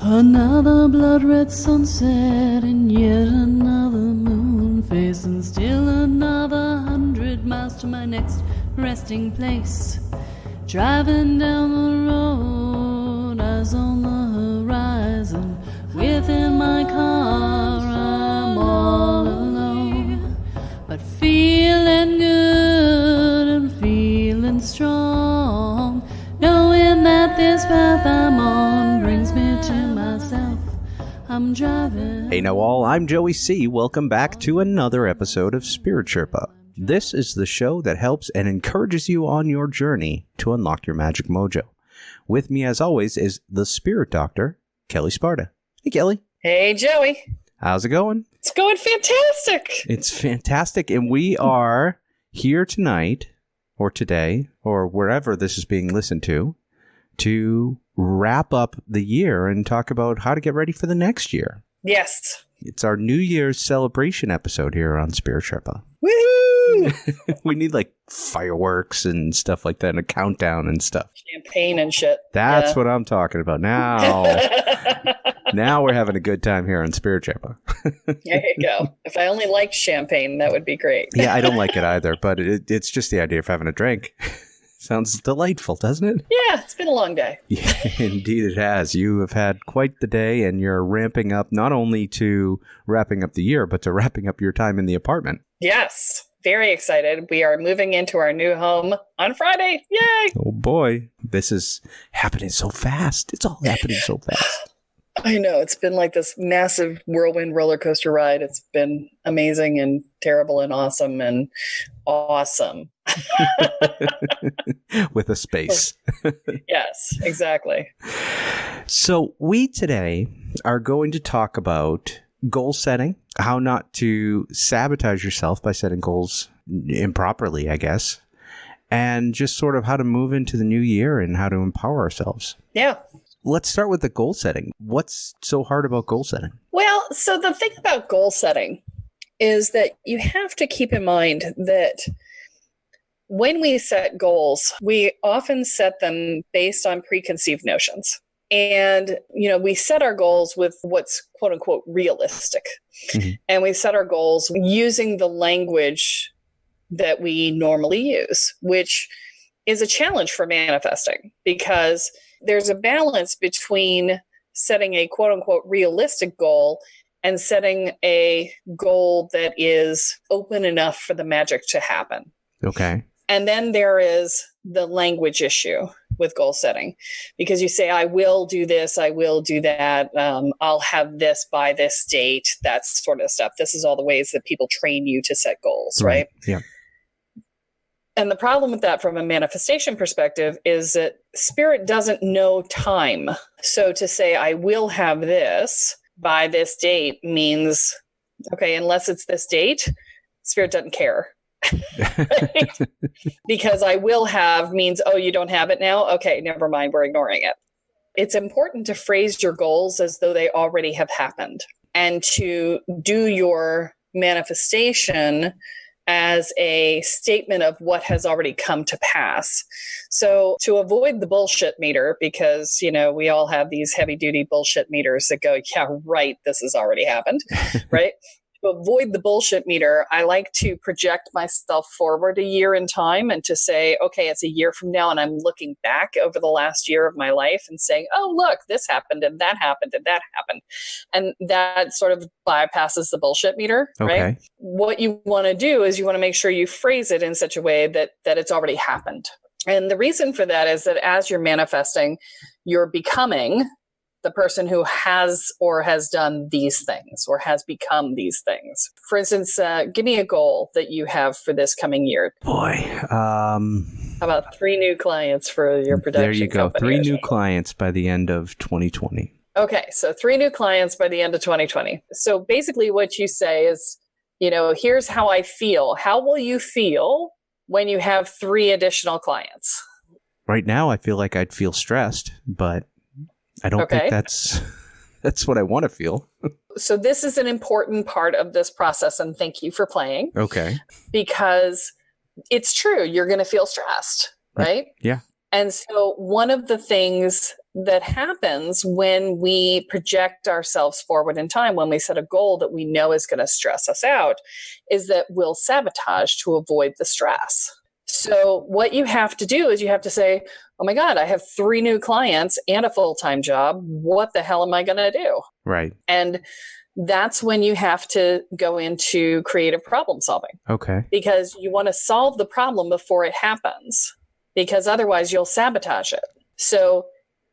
Another blood-red sunset and yet another moon face, and still another 100 miles to my next resting place. Driving down the road, eyes on the horizon. Within my car, I'm all alone, but feeling good and feeling strong, knowing that this path I'm on brings me to myself. I'm driving. Hey now all, I'm Joey C. Welcome back to another episode of Spirit Sherpa. This is the show that helps and encourages you on your journey to unlock your magic mojo. With me as always is the Spirit Doctor, Kelle Sparta. Hey Kelly. Hey Joey. How's it going? It's going fantastic. It's fantastic, and we are here tonight, or today, or wherever this is being listened to wrap up the year and talk about how to get ready for the next year. Yes. It's our New Year's celebration episode here on Spirit Sherpa. Woohoo! We need like fireworks and stuff like that, and a countdown and stuff. Champagne and shit. That's what I'm talking about now. Now we're having a good time here on Spirit Sherpa. There you go. If I only liked champagne, that would be great. Yeah, I don't like it either, but it's just the idea of having a drink. Sounds delightful, doesn't it? Yeah, it's been a long day. Yeah, indeed it has. You have had quite the day, and you're ramping up not only to wrapping up the year, but to wrapping up your time in the apartment. Yes. Very excited. We are moving into our new home on Friday. Yay! Oh boy, this is happening so fast. It's all happening so fast. I know. It's been like this massive whirlwind roller coaster ride. It's been amazing and terrible and awesome and awesome. With a space. Yes, exactly. So we today are going to talk about goal setting, how not to sabotage yourself by setting goals improperly, I guess, and just sort of how to move into the new year and how to empower ourselves. Yeah. Let's start with the goal setting. What's so hard about goal setting? Well, so the thing about goal setting is that you have to keep in mind that when we set goals, we often set them based on preconceived notions. And, we set our goals with what's quote unquote realistic. Mm-hmm. And we set our goals using the language that we normally use, which is a challenge for manifesting because there's a balance between setting a quote unquote realistic goal and setting a goal that is open enough for the magic to happen. Okay. And then there is the language issue with goal setting, because you say, I will do this, I will do that, I'll have this by this date, that sort of stuff. This is all the ways that people train you to set goals, right? Yeah. And the problem with that from a manifestation perspective is that spirit doesn't know time. So to say, I will have this by this date means, okay, unless it's this date, spirit doesn't care. Right? Because I will have means, oh, you don't have it now? Okay, never mind, we're ignoring it. It's important to phrase your goals as though they already have happened and to do your manifestation as a statement of what has already come to pass. So to avoid the bullshit meter, because, we all have these heavy duty bullshit meters that go, yeah, right, this has already happened, right? To avoid the bullshit meter, I like to project myself forward a year in time and to say, okay, it's a year from now and I'm looking back over the last year of my life and saying, oh, look, this happened and that happened and that happened. And that sort of bypasses the bullshit meter, okay. Right? What you want to do is you want to make sure you phrase it in such a way that it's already happened. And the reason for that is that as you're manifesting, you're becoming the person who has or has done these things or has become these things. For instance, give me a goal that you have for this coming year. Boy. How about 3 new clients for your production There you go. company? 3 new clients by the end of 2020. Okay, so 3 new clients by the end of 2020. So basically what you say is, here's how I feel. How will you feel when you have 3 additional clients? Right now, I feel like I'd feel stressed, but I don't think that's what I want to feel. So this is an important part of this process, and thank you for playing. Okay. Because it's true, you're going to feel stressed, right? Yeah. And so one of the things that happens when we project ourselves forward in time, when we set a goal that we know is going to stress us out, is that we'll sabotage to avoid the stress. So what you have to do is you have to say, oh my God, I have 3 new clients and a full-time job. What the hell am I going to do? Right. And that's when you have to go into creative problem solving. Okay. Because you want to solve the problem before it happens, because otherwise you'll sabotage it. So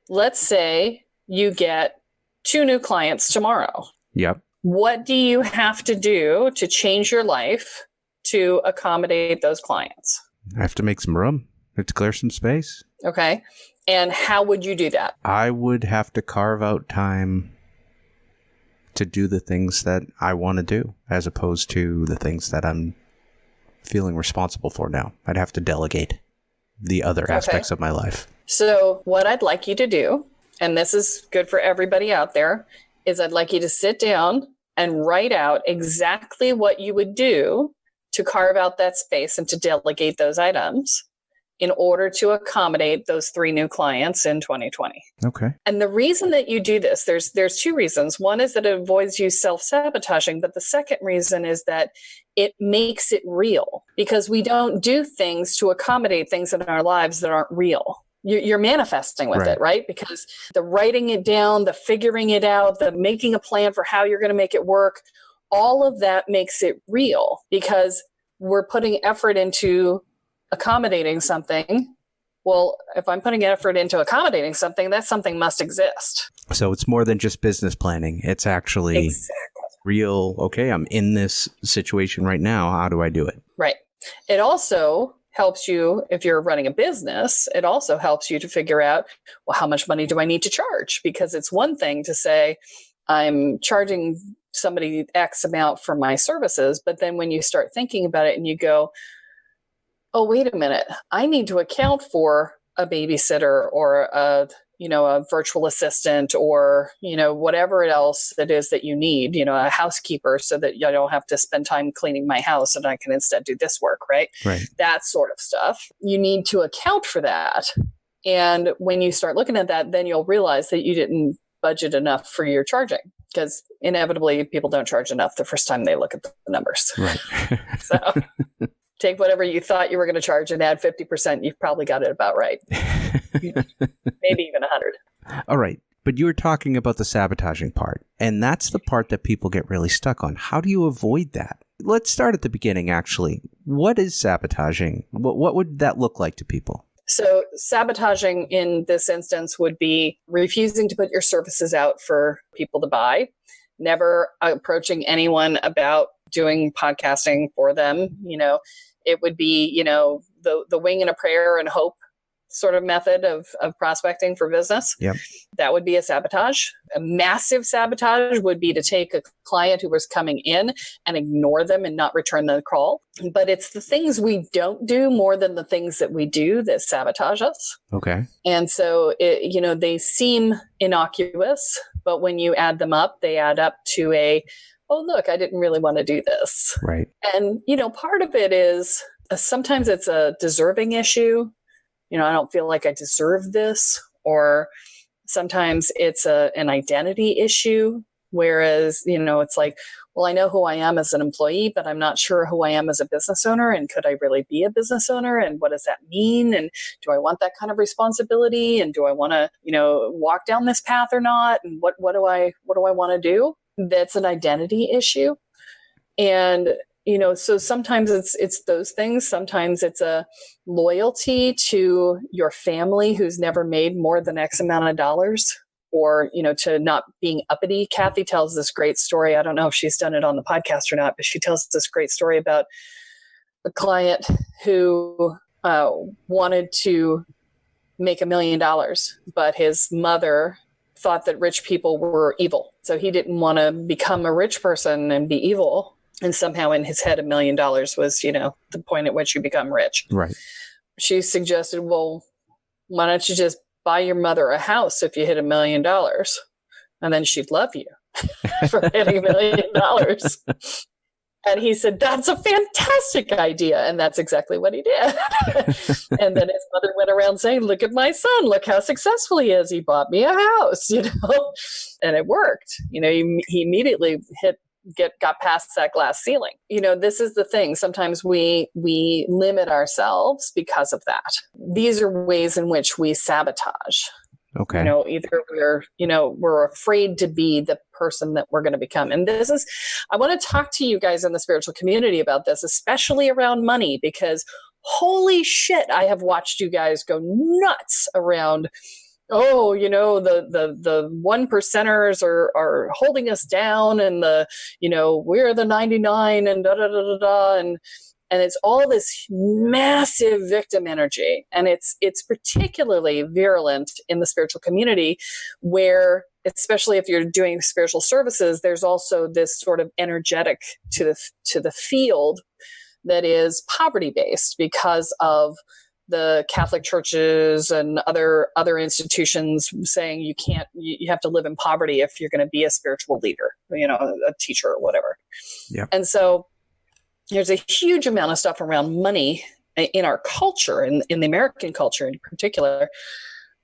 let's say you get 2 new clients tomorrow. Yep. What do you have to do to change your life to accommodate those clients? I have to make some room. I have to clear some space. Okay. And how would you do that? I would have to carve out time to do the things that I want to do, as opposed to the things that I'm feeling responsible for now. I'd have to delegate the other aspects of my life. So what I'd like you to do, and this is good for everybody out there, is I'd like you to sit down and write out exactly what you would do to carve out that space and to delegate those items in order to accommodate those 3 new clients in 2020. Okay. And the reason that you do this, there's 2 reasons. One is that it avoids you self-sabotaging, but the second reason is that it makes it real, because we don't do things to accommodate things in our lives that aren't real. You're manifesting with it, right? Because the writing it down, the figuring it out, the making a plan for how you're going to make it work, all of that makes it real, because we're putting effort into accommodating something. Well, if I'm putting effort into accommodating something, that something must exist. So it's more than just business planning. It's actually real. Okay, I'm in this situation right now. How do I do it? Right. It also helps you, if you're running a business, it also helps you to figure out, well, how much money do I need to charge? Because it's one thing to say, I'm charging somebody X amount for my services. But then when you start thinking about it and you go, oh, wait a minute, I need to account for a babysitter or a virtual assistant or, whatever else it is that you need, a housekeeper, so that I don't have to spend time cleaning my house and I can instead do this work, right? Right. That sort of stuff. You need to account for that. And when you start looking at that, then you'll realize that you didn't budget enough for your charging, because inevitably people don't charge enough the first time they look at the numbers. Right. So take whatever you thought you were going to charge and add 50%. You've probably got it about right. Maybe even 100. All right. But you were talking about the sabotaging part, and that's the part that people get really stuck on. How do you avoid that? Let's start at the beginning, actually. What is sabotaging? What would that look like to people? So sabotaging in this instance would be refusing to put your services out for people to buy, never approaching anyone about doing podcasting for them. It would be, the wing and a prayer and hope sort of method of prospecting for business. Yep. That would be a sabotage. A massive sabotage would be to take a client who was coming in and ignore them and not return the call. But it's the things we don't do more than the things that we do that sabotage us. Okay. And so, they seem innocuous, but when you add them up, they add up to oh, look, I didn't really want to do this. Right. And, part of it is sometimes it's a deserving issue. I don't feel like I deserve this. Or sometimes it's an identity issue. Whereas, it's like, well, I know who I am as an employee, but I'm not sure who I am as a business owner. And could I really be a business owner? And what does that mean? And do I want that kind of responsibility? And do I want to, walk down this path or not? And what do I want to do? That's an identity issue. And, so sometimes it's those things. Sometimes it's a loyalty to your family who's never made more than X amount of dollars, or, to not being uppity. Kathy tells this great story. I don't know if she's done it on the podcast or not, but she tells this great story about a client who wanted to make $1 million, but his mother thought that rich people were evil. So he didn't want to become a rich person and be evil. And somehow in his head, $1 million was, the point at which you become rich. Right. She suggested, well, why don't you just buy your mother a house if you hit $1 million? And then she'd love you for hitting $1 million. And he said, that's a fantastic idea. And that's exactly what he did. And then his mother went around saying, look at my son, look how successful he is. He bought me a house, and it worked. He immediately got past that glass ceiling. This is the thing. Sometimes we limit ourselves because of that. These are ways in which we sabotage. Okay. Either we're afraid to be the person that we're going to become. And I want to talk to you guys in the spiritual community about this, especially around money, because holy shit, I have watched you guys go nuts around, the one percenters are holding us down, and we're the 99 and da da da da da. And it's all this massive victim energy. And it's particularly virulent in the spiritual community, where, especially if you're doing spiritual services, there's also this sort of energetic to the field that is poverty-based because of the Catholic churches and other institutions saying you have to live in poverty if you're going to be a spiritual leader, a teacher or whatever. Yeah. And so there's a huge amount of stuff around money in our culture, in the American culture in particular,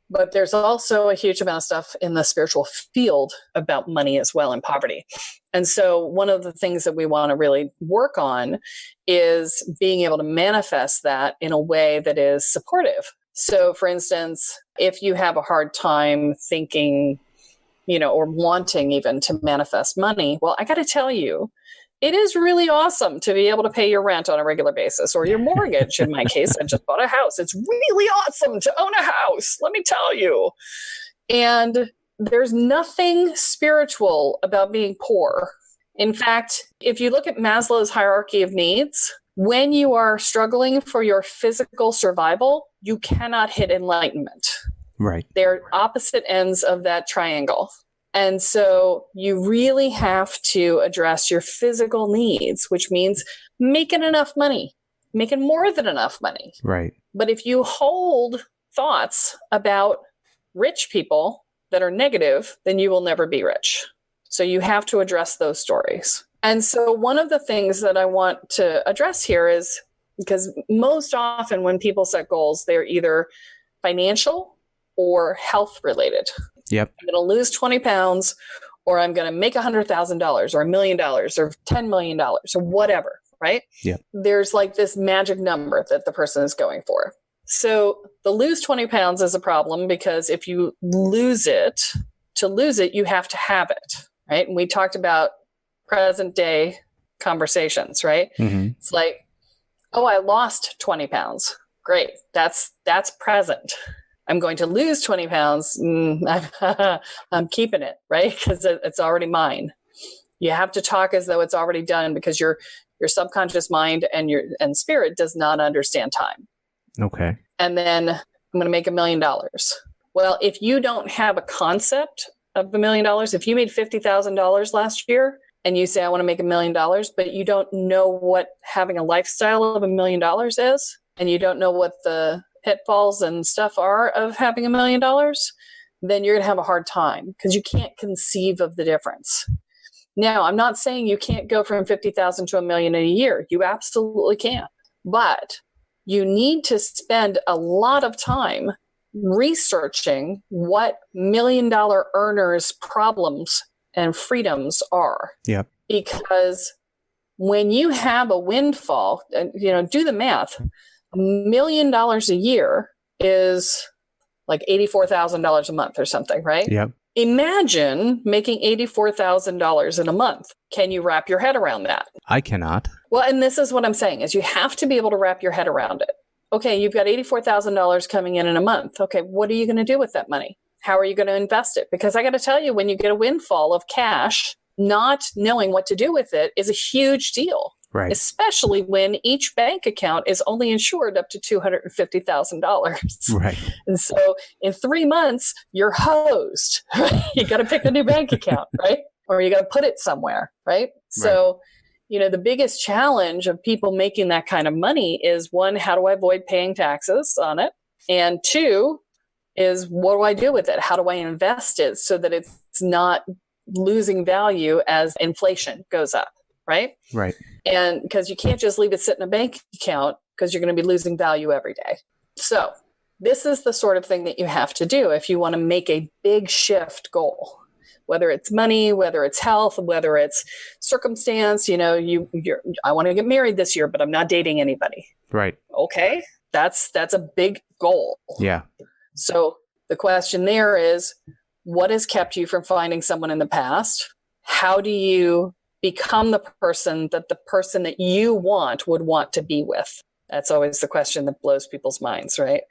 but there's also a huge amount of stuff in the spiritual field about money as well, and poverty. And so one of the things that we want to really work on is being able to manifest that in a way that is supportive. So for instance, if you have a hard time thinking, or wanting even to manifest money, well, I got to tell you, it is really awesome to be able to pay your rent on a regular basis, or your mortgage. In my case, I just bought a house. It's really awesome to own a house, let me tell you. And there's nothing spiritual about being poor. In fact, if you look at Maslow's hierarchy of needs, when you are struggling for your physical survival, you cannot hit enlightenment. Right. They're opposite ends of that triangle. And so you really have to address your physical needs, which means making enough money, making more than enough money. Right. But if you hold thoughts about rich people that are negative, then you will never be rich. So you have to address those stories. And so one of the things that I want to address here is, because most often when people set goals, they're either financial or health related. Yep. I'm going to lose 20 pounds, or I'm going to make $100,000 or $1 million or $10 million or whatever, right? Yep. There's like this magic number that the person is going for. So the lose 20 pounds is a problem, because if you lose it, you have to have it, right? And we talked about present day conversations, right? Mm-hmm. It's like, oh, I lost 20 pounds. Great. That's present. I'm going to lose 20 pounds. I'm keeping it, right? Because it's already mine. You have to talk as though it's already done, because your subconscious mind and spirit does not understand time. Okay. And then I'm going to make $1 million. Well, if you don't have a concept of $1 million, if you made $50,000 last year and you say, I want to make $1 million, but you don't know what having a lifestyle of $1 million is, and you don't know what the pitfalls and stuff are of having $1 million, then you're going to have a hard time, because you can't conceive of the difference. Now, I'm not saying you can't go from 50,000 to $1 million in a year. You absolutely can. But you need to spend a lot of time researching what $1 million earners' problems and freedoms are. Yep. Because when you have a windfall, do the math. $1 million a year is like $84,000 a month or something, right? Yep. Imagine making $84,000 in a month. Can you wrap your head around that? I cannot. Well, and this is what I'm saying, is you have to be able to wrap your head around it. Okay, you've got $84,000 coming in a month. Okay, what are you going to do with that money? How are you going to invest it? Because I got to tell you, when you get a windfall of cash, not knowing what to do with it is a huge deal. Right. Especially when each bank account is only insured up to $250,000. Right. And so in 3 months, you're hosed. Right? You got to pick a new bank account, right? Or you got to put it somewhere, right? So, the biggest challenge of people making that kind of money is, one, how do I avoid paying taxes on it? And two is, what do I do with it? How do I invest it so that it's not losing value as inflation goes up? right? Right. And because you can't just leave it sit in a bank account because you're going to be losing value every day. So this is the sort of thing that you have to do if you want to make a big shift goal, whether it's money, whether it's health, whether it's circumstance. You know, I want to get married this year, but I'm not dating anybody. Right. Okay. That's a big goal. Yeah. So the question there is, what has kept you from finding someone in the past? How do you become the person that you would want to be with? That's always the question that blows people's minds, right?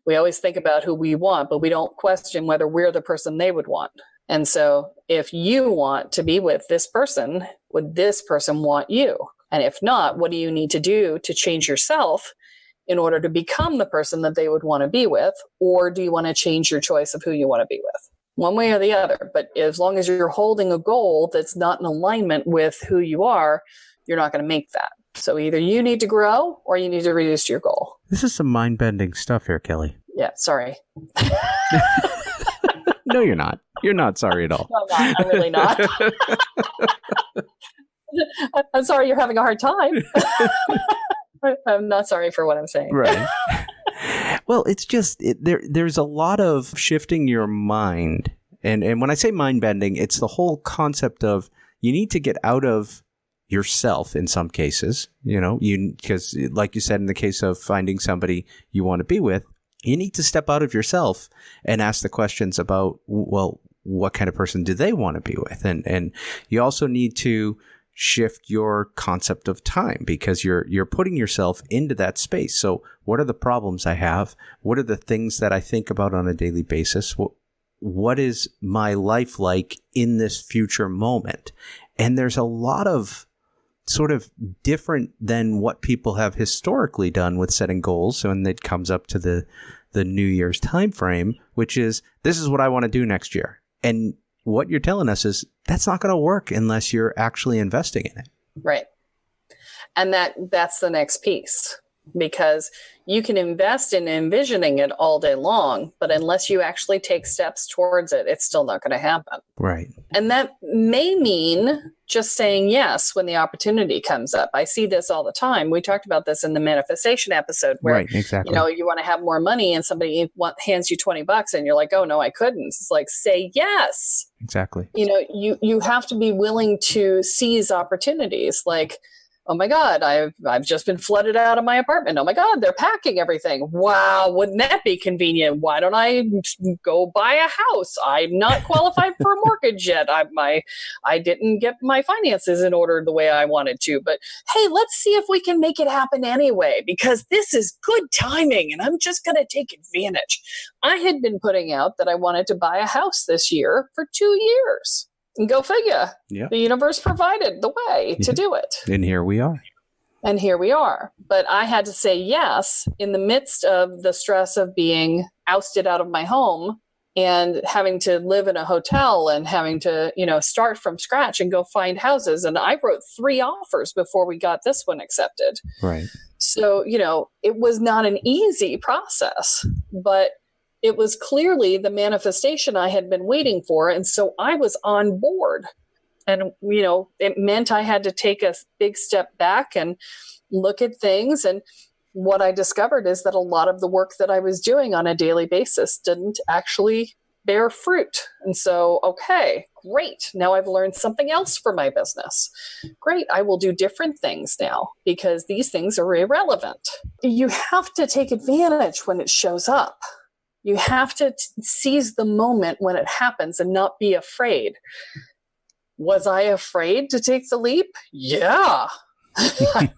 We always think about who we want, but we don't question whether we're the person they would want. And so if you want to be with this person, would this person want you? And if not, what do you need to do to change yourself in order to become the person that they would want to be with? Or do you want to change your choice of who you want to be with? One way or the other. But as long as you're holding a goal that's not in alignment with who you are, you're not going to make that. So either you need to grow or you need to reduce your goal. This is some mind-bending stuff here, Kelly. Yeah, sorry. No, you're not. You're not sorry at all. No, I'm not. I'm really not. I'm sorry you're having a hard time. I'm not sorry for what I'm saying. Right. Well, it's just there's a lot of shifting your mind. And when I say mind bending, it's the whole concept of you need to get out of yourself in some cases, because like you said, in the case of finding somebody you want to be with, you need to step out of yourself and ask the questions about, well, what kind of person do they want to be with? And you also need to shift your concept of time because you're putting yourself into that space. So what are the problems I have? What are the things that I think about on a daily basis? What is my life like in this future moment? And there's a lot of sort of different than what people have historically done with setting goals. So when it comes up to the New Year's time frame, which is, this is what I want to do next year. And what you're telling us is that's not going to work unless you're actually investing in it. Right. And that's the next piece, because you can invest in envisioning it all day long, but unless you actually take steps towards it, it's still not going to happen. Right. And that may mean just saying yes when the opportunity comes up. I see this all the time. We talked about this in the manifestation episode where, right, exactly. You want to have more money and somebody hands you $20 and you're like, oh no, I couldn't. It's like, say yes. Exactly. You have to be willing to seize opportunities. Like, oh my God, I've just been flooded out of my apartment. Oh my God, they're packing everything. Wow, wouldn't that be convenient? Why don't I go buy a house? I'm not qualified for a mortgage yet. I didn't get my finances in order the way I wanted to. But hey, let's see if we can make it happen anyway, because this is good timing and I'm just going to take advantage. I had been putting out that I wanted to buy a house this year for 2 years. And go figure. Yeah. The universe provided the way to do it. And here we are. But I had to say yes in the midst of the stress of being ousted out of my home and having to live in a hotel and having to, start from scratch and go find houses. And I wrote 3 offers before we got this one accepted. Right. So, it was not an easy process, but it was clearly the manifestation I had been waiting for. And so I was on board. And, it meant I had to take a big step back and look at things. And what I discovered is that a lot of the work that I was doing on a daily basis didn't actually bear fruit. And so, okay, great. Now I've learned something else for my business. Great. I will do different things now because these things are irrelevant. You have to take advantage when it shows up. You have to seize the moment when it happens and not be afraid. Was I afraid to take the leap? Yeah. I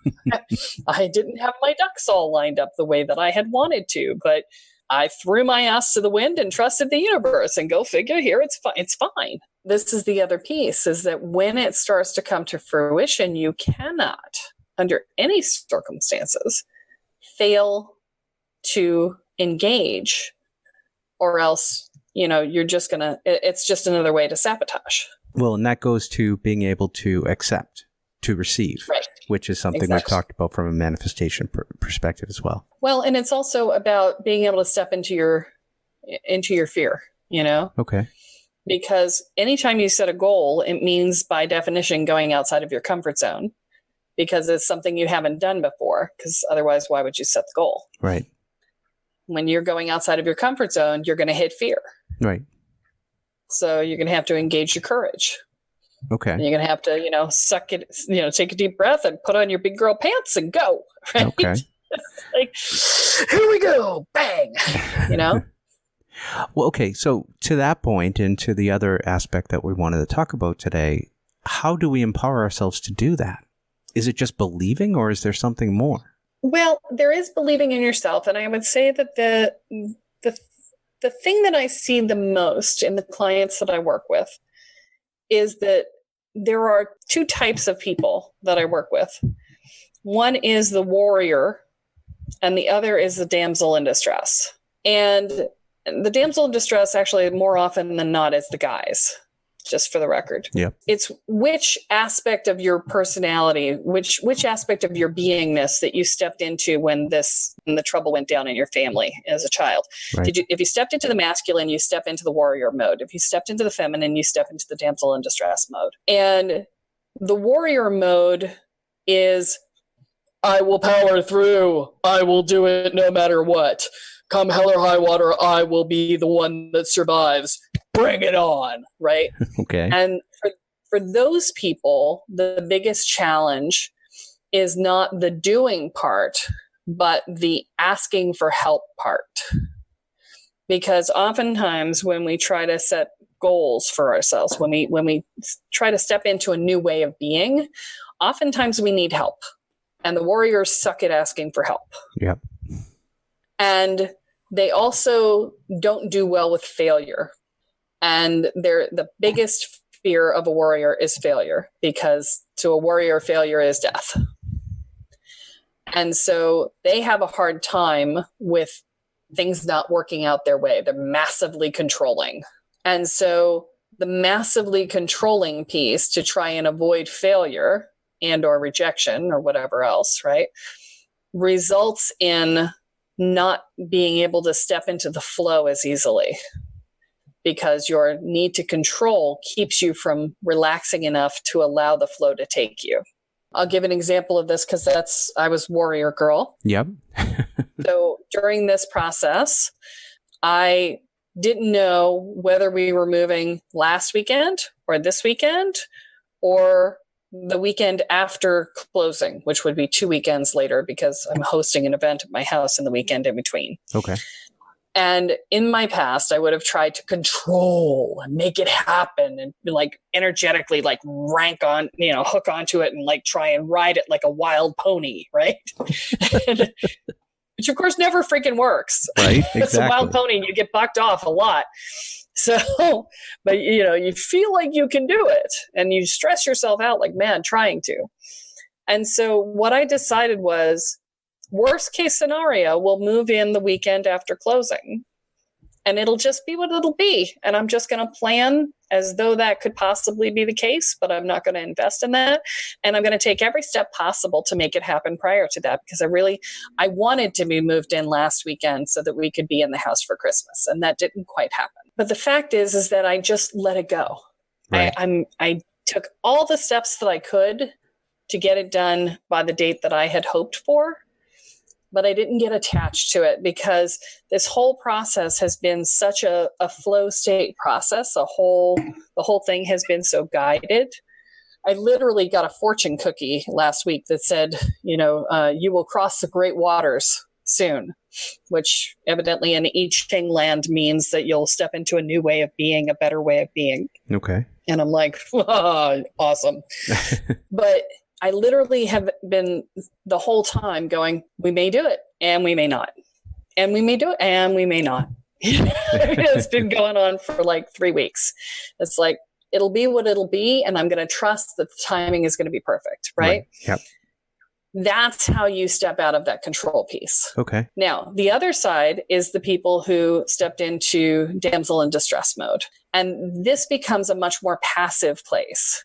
didn't have my ducks all lined up the way that I had wanted to, but I threw my ass to the wind and trusted the universe, and go figure, here it's fine. This is the other piece, is that when it starts to come to fruition, you cannot, under any circumstances, fail to engage, or else, you're just it's just another way to sabotage. Well, and that goes to being able to accept, to receive, right, which is something we've talked about from a manifestation perspective as well. Well, and it's also about being able to step into your fear, Okay. Because anytime you set a goal, it means by definition going outside of your comfort zone, because it's something you haven't done before, because otherwise why would you set the goal? Right. When you're going outside of your comfort zone, you're going to hit fear. Right. So you're going to have to engage your courage. Okay. And you're going to have to, suck it, take a deep breath and put on your big girl pants and go. Right? Okay. Like, here we go. Bang. Well, okay. So to that point and to the other aspect that we wanted to talk about today, how do we empower ourselves to do that? Is it just believing, or is there something more? Well, there is believing in yourself. And I would say that the thing that I see the most in the clients that I work with is that there are two types of people that I work with. One is the warrior, and the other is the damsel in distress. And the damsel in distress, actually, more often than not, is the guys, just for the record. Yeah. It's which aspect of your personality, which aspect of your beingness that you stepped into when the trouble went down in your family as a child. Right. If you stepped into the masculine, you step into the warrior mode. If you stepped into the feminine, you step into the damsel in distress mode. And the warrior mode is, I will power through. I will do it no matter what. Come hell or high water, I will be the one that survives. Bring it on, right? Okay. And for those people, the biggest challenge is not the doing part, but the asking for help part. Because oftentimes when we try to set goals for ourselves, when we try to step into a new way of being, oftentimes we need help. And the warriors suck at asking for help. Yep. And they also don't do well with failure. And the biggest fear of a warrior is failure, because to a warrior, failure is death. And so they have a hard time with things not working out their way. They're massively controlling. And so the massively controlling piece to try and avoid failure and or rejection or whatever else, right, results in not being able to step into the flow as easily, because your need to control keeps you from relaxing enough to allow the flow to take you. I'll give an example of this because I was warrior girl. Yep. So during this process, I didn't know whether we were moving last weekend or this weekend or the weekend after closing, which would be 2 weekends later, because I'm hosting an event at my house in the weekend in between. Okay. And in my past, I would have tried to control and make it happen and like energetically like hook onto it and like try and ride it like a wild pony, right? Which of course never freaking works. Right, exactly. It's a wild pony and you get bucked off a lot. So, but you feel like you can do it and you stress yourself out like mad trying to. And so what I decided was, worst case scenario, we'll move in the weekend after closing and it'll just be what it'll be. And I'm just going to plan as though that could possibly be the case, but I'm not going to invest in that. And I'm going to take every step possible to make it happen prior to that, because I wanted to be moved in last weekend so that we could be in the house for Christmas. And that didn't quite happen. But the fact is that I just let it go. Right. I took all the steps that I could to get it done by the date that I had hoped for. But I didn't get attached to it because this whole process has been such a flow state process. The whole thing has been so guided. I literally got a fortune cookie last week that said, you will cross the great waters soon, which evidently in I Ching land means that you'll step into a new way of being, a better way of being. Okay. And I'm like, awesome. But I literally have been the whole time going, we may do it and we may not. And we may do it and we may not. It's been going on for like 3 weeks. It's like, it'll be what it'll be. And I'm going to trust that the timing is going to be perfect. Right? Yep. That's how you step out of that control piece. Okay. Now, the other side is the people who stepped into damsel in distress mode. And this becomes a much more passive place.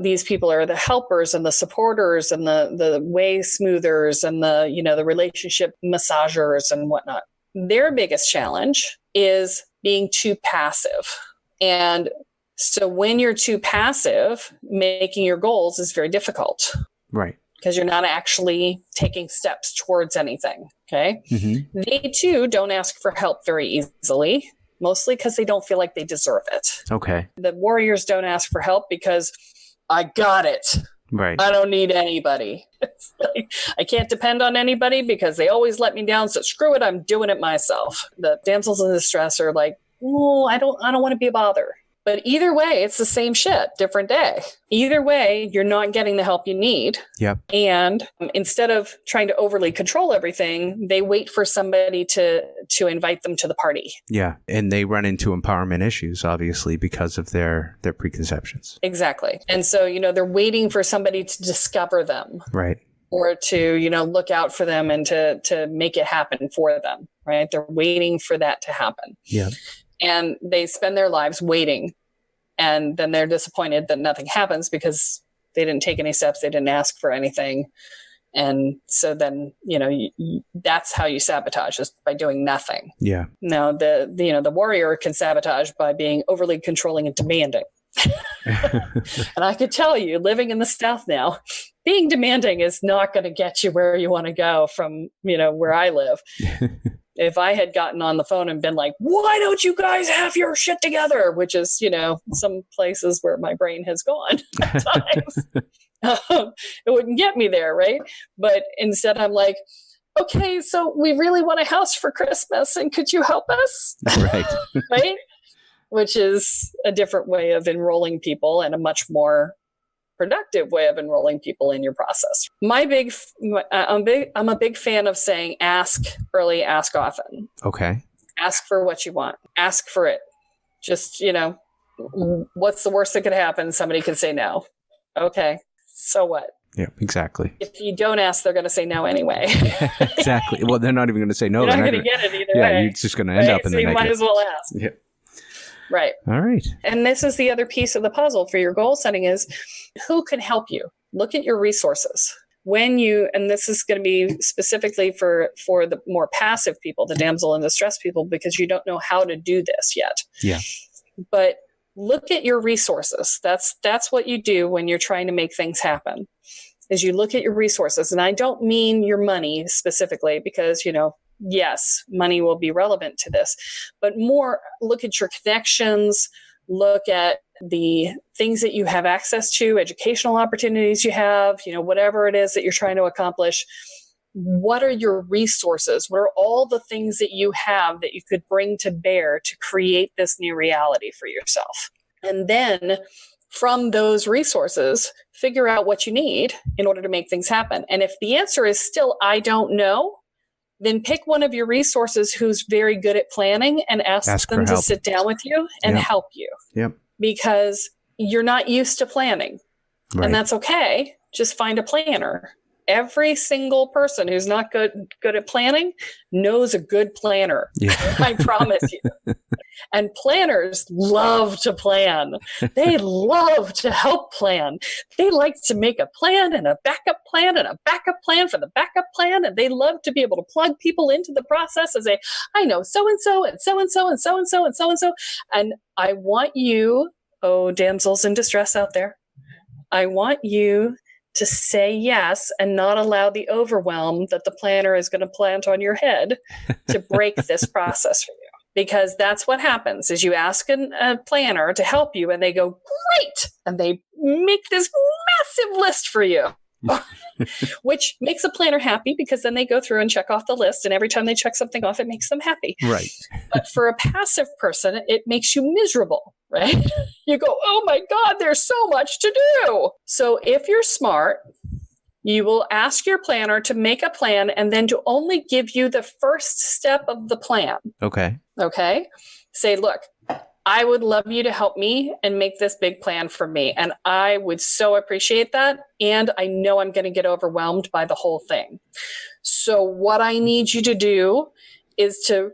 These people are the helpers and the supporters and the way smoothers and the relationship massagers and whatnot. Their biggest challenge is being too passive And so when you're too passive, making your goals is very difficult. Right. Because you're not actually taking steps towards anything. Okay. Mm-hmm. They too don't ask for help very easily, mostly because they don't feel like they deserve it. Okay. The warriors don't ask for help because I got it. Right. I don't need anybody. It's like, I can't depend on anybody because they always let me down. So screw it. I'm doing it myself. The damsels in distress are like, oh, I don't want to be a bother. But either way, it's the same shit, different day. Either way, you're not getting the help you need. Yep. And instead of trying to overly control everything, they wait for somebody to invite them to the party. Yeah. And they run into empowerment issues, obviously, because of their preconceptions. Exactly. And so, they're waiting for somebody to discover them. Right. Or to, look out for them and to make it happen for them. Right. They're waiting for that to happen. Yeah. And they spend their lives waiting. And then they're disappointed that nothing happens because they didn't take any steps. They didn't ask for anything. And so then, that's how you sabotage, is by doing nothing. Yeah. Now, the warrior can sabotage by being overly controlling and demanding. And I could tell you, living in the South now, being demanding is not going to get you where you want to go from, where I live. If I had gotten on the phone and been like, why don't you guys have your shit together? Which is, some places where my brain has gone at times. It wouldn't get me there, right? But instead I'm like, okay, so we really want a house for Christmas, and could you help us? Right. Right? Which is a different way of enrolling people and a much more productive way of enrolling people in your process. I'm a big fan of saying ask early, ask often. Okay. Ask for what you want. Ask for it. Just, what's the worst that could happen? Somebody could say no. Okay. So what? Yeah, exactly. If you don't ask, they're going to say no anyway. Exactly. Well, they're not even going to say no. You're not going to get it either way. Yeah, you're just going to end up in the negative. You might as well ask. Yeah. Right. All right. And this is the other piece of the puzzle for your goal setting is who can help you? Look at your resources. And this is going to be specifically for the more passive people, the damsel in distress people, because you don't know how to do this yet. Yeah. But look at your resources. That's what you do when you're trying to make things happen, is you look at your resources. And I don't mean your money specifically, because, yes, money will be relevant to this, but more look at your connections, look at the things that you have access to, educational opportunities you have, whatever it is that you're trying to accomplish. What are your resources? What are all the things that you have that you could bring to bear to create this new reality for yourself? And then from those resources, figure out what you need in order to make things happen. And if the answer is still, I don't know, then pick one of your resources who's very good at planning and ask them to sit down with you and help you. Yep. Because you're not used to planning. Right. And that's okay. Just find a planner. Every single person who's not good at planning knows a good planner. Yeah. I promise you. And planners love to plan. They love to help plan. They like to make a plan and a backup plan and a backup plan for the backup plan. And they love to be able to plug people into the process and say, I know so-and-so and so-and-so and so-and-so and so-and-so. And I want you, oh, damsels in distress out there, I want you to say yes and not allow the overwhelm that the planner is going to plant on your head to break this process for you. Because that's what happens is you ask a planner to help you and they go, great. And they make this massive list for you, which makes a planner happy because then they go through and check off the list. And every time they check something off, it makes them happy. Right. But for a passive person, it makes you miserable, right? You go, oh my God, there's so much to do. So if you're smart, you will ask your planner to make a plan and then to only give you the first step of the plan. Okay. Okay. Say, look, I would love you to help me and make this big plan for me. And I would so appreciate that. And I know I'm going to get overwhelmed by the whole thing. So what I need you to do is to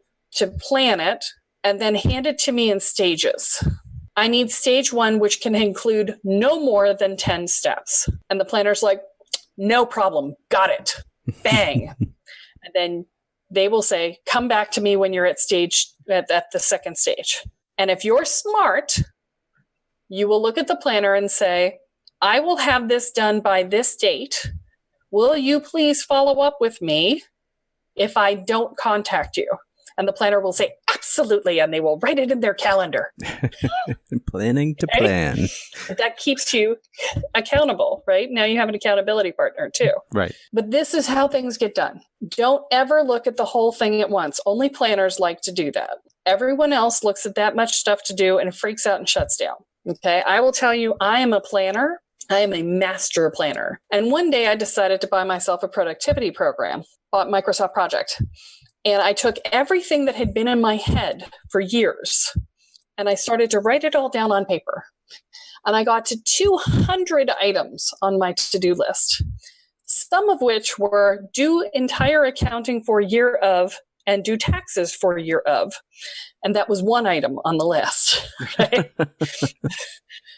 plan it and then hand it to me in stages. I need stage 1, which can include no more than 10 steps. And the planner's like, no problem. Got it. Bang. And then they will say, come back to me when you're at the second stage. And if you're smart, you will look at the planner and say, I will have this done by this date. Will you please follow up with me if I don't contact you? And the planner will say, absolutely. And they will write it in their calendar. Planning to plan. That keeps you accountable, right? Now you have an accountability partner too. Right. But this is how things get done. Don't ever look at the whole thing at once. Only planners like to do that. Everyone else looks at that much stuff to do and freaks out and shuts down. Okay. I will tell you, I am a planner. I am a master planner. And one day I decided to buy myself a productivity program, bought Microsoft Project. And I took everything that had been in my head for years and I started to write it all down on paper. And I got to 200 items on my to-do list, some of which were do entire accounting for year of and do taxes for year of. And that was one item on the list. Okay?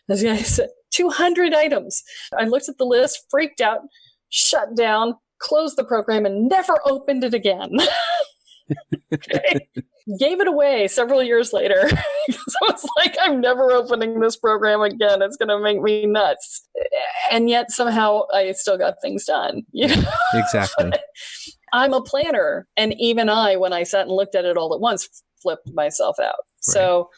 As I said, 200 items. I looked at the list, freaked out, shut down, closed the program, and never opened it again. Okay. Gave it away several years later because I was like, I'm never opening this program again. It's going to make me nuts. And yet somehow I still got things done. You know? Exactly. I'm a planner. And even I, when I sat and looked at it all at once, flipped myself out. Right. So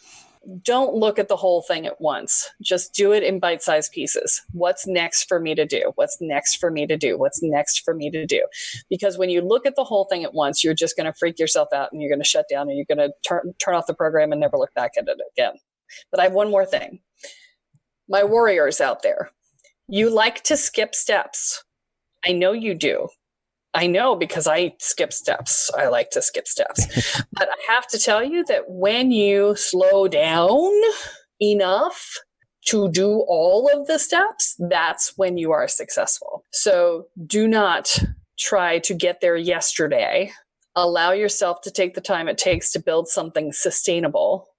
don't look at the whole thing at once. Just do it in bite-sized pieces. What's next for me to do? What's next for me to do? What's next for me to do? Because when you look at the whole thing at once, you're just going to freak yourself out and you're going to shut down and you're going to turn off the program and never look back at it again. But I have one more thing. My warriors out there, you like to skip steps. I know you do. I know because I skip steps. I like to skip steps. But I have to tell you that when you slow down enough to do all of the steps, that's when you are successful. So do not try to get there yesterday. Allow yourself to take the time it takes to build something sustainable.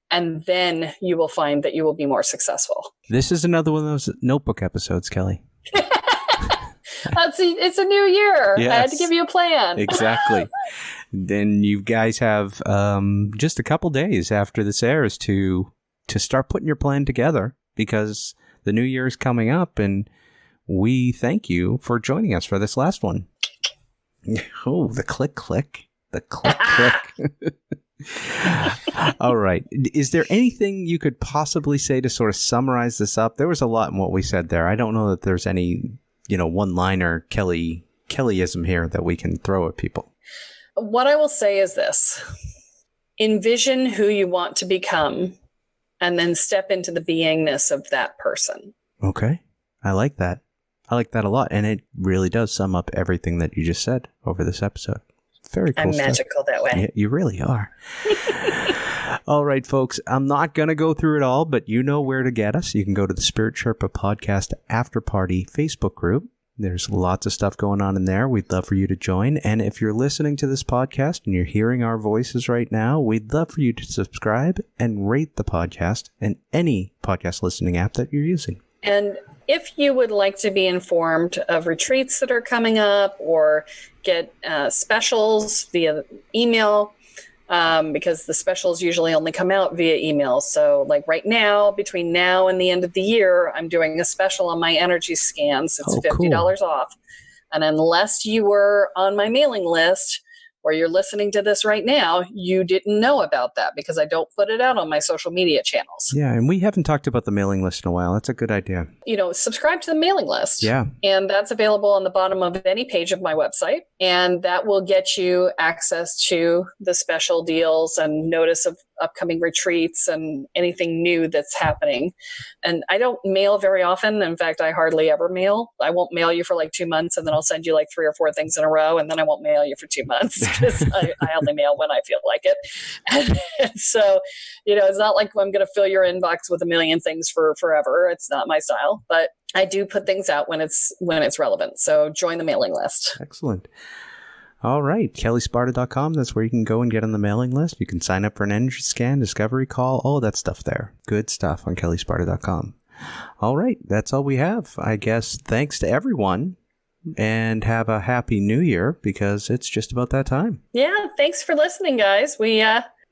And then you will find that you will be more successful. This is another one of those notebook episodes, Kelly. See, it's a new year. Yes. I had to give you a plan. Exactly. Then you guys have just a couple days after this airs to start putting your plan together because the new year is coming up and we thank you for joining us for this last one. Oh, the click. The click. All right. Is there anything you could possibly say to sort of summarize this up? There was a lot in what we said there. I don't know that there's any one-liner Kellyism here that we can throw at people. What I will say is this. Envision who you want to become and then step into the beingness of that person. Okay. I like that. I like that a lot. And it really does sum up everything that you just said over this episode. Very cool. I'm magical that way. Yeah, you really are. All right, folks. I'm not going to go through it all, but you know where to get us. You can go to the Spirit Sherpa Podcast After Party Facebook group. There's lots of stuff going on in there. We'd love for you to join. And if you're listening to this podcast and you're hearing our voices right now, we'd love for you to subscribe and rate the podcast in any podcast listening app that you're using. And if you would like to be informed of retreats that are coming up or get specials via email, because the specials usually only come out via email. So like right now, between now and the end of the year, I'm doing a special on my energy scans. It's $50 off. And unless you were on my mailing list or you're listening to this right now, you didn't know about that because I don't put it out on my social media channels. Yeah, and we haven't talked about the mailing list in a while. That's a good idea. Subscribe to the mailing list. Yeah. And that's available on the bottom of any page of my website. And that will get you access to the special deals and notice of upcoming retreats and anything new that's happening. And I don't mail very often. In fact, I hardly ever mail. I won't mail you for like 2 months and then I'll send you like 3 or 4 things in a row and then I won't mail you for 2 months because I only mail when I feel like it. And so, it's not like I'm going to fill your inbox with a million things for forever. It's not my style, but I do put things out when it's relevant. So join the mailing list. Excellent. All right. KelleSparta.com. That's where you can go and get on the mailing list. You can sign up for an energy scan, discovery call, all that stuff there. Good stuff on KelleSparta.com. All right. That's all we have. I guess thanks to everyone and have a happy new year because it's just about that time. Yeah. Thanks for listening, guys. We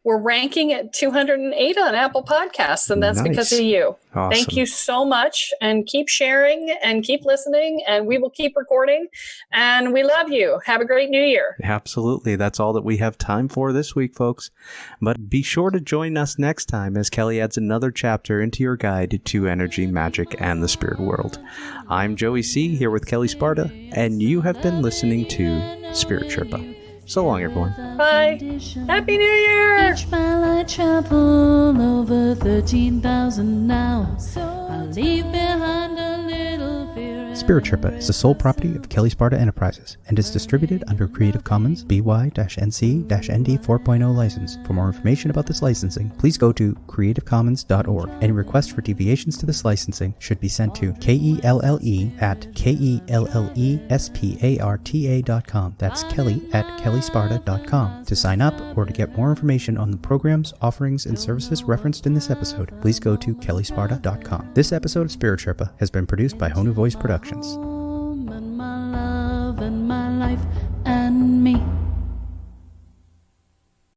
we're ranking at 208 on Apple Podcasts, and that's because of you. Awesome. Thank you so much, and keep sharing and keep listening, and we will keep recording, and we love you. Have a great New Year. Absolutely. That's all that we have time for this week, folks. But be sure to join us next time as Kelle adds another chapter into your guide to energy, magic, and the spirit world. I'm Joey C. here with Kelle Sparta, and you have been listening to Spirit Sherpa. So long, everyone. Bye. Happy New Year. Each mile I travel over 13,000 now. I'll leave behind a little fear. Spirit Sherpa is the sole property of Kelle Sparta Enterprises and is distributed under Creative Commons BY-NC-ND 4.0 license. For more information about this licensing, please go to creativecommons.org. Any requests for deviations to this licensing should be sent to KELLE@KELLESPARTA.com. That's Kelly@KelleSparta.com. To sign up or to get more information on the programs, offerings, and services referenced in this episode, please go to KelleSparta.com. This episode of Spirit Sherpa has been produced by Honu Voice Productions.